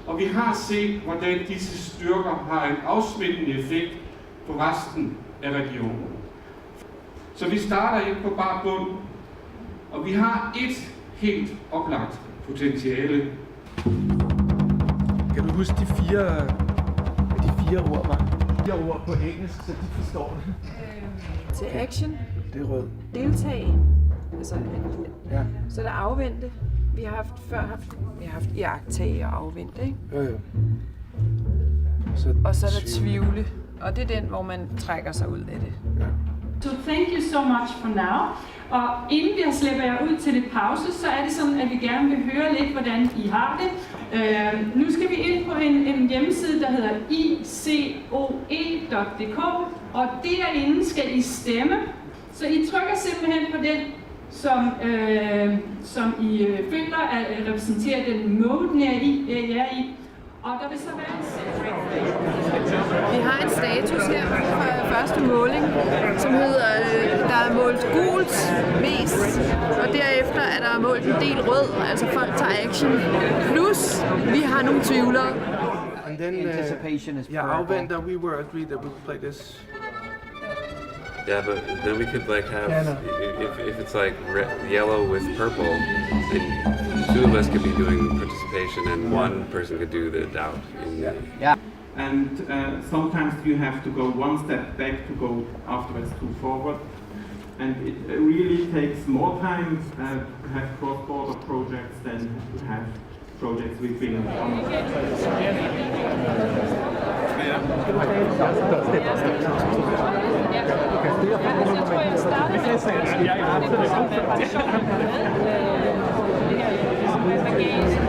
Og vi har set, hvordan disse styrker har en afsmittende effekt på resten af regionen. Så vi starter ikke på bare bund, og vi har et helt oplagt potentiale. Kan du huske de fire ord, var? 4 ord på engelsk, så de forstår det. Til action. Det er rød. Deltage. Altså, Ja. så er der afvente. Vi har haft iagttage og afvente, ikke? Jo. Og så er der tvivle. Og det er den, hvor man trækker sig ud af det. Ja. So thank you so much for now. Og inden vi slipper jer ud til lidt pause, så er det sådan, at vi gerne vil høre lidt, hvordan I har det. Nu skal vi ind på en hjemmeside, der hedder icoe.dk, og derinde skal I stemme. Så I trykker simpelthen på den, som I føler repræsenterer den mode, I er i. Og der vil så være en Vi har en status her fra første måling, som hedder, der er målt gult mest, og derefter er der målt en del rød, altså folk tager action. Plus, vi har nogle tvivlere. And then Anticipation is afventer, we were agreed that we would play this. Yeah, but then we could like have, if it's like yellow with purple, then two of us could be doing participation and one person could do the doubt. Yeah. And sometimes you have to go one step back to go afterwards to forward. And it really takes more time to have cross-border projects than to have projects within one. bagage,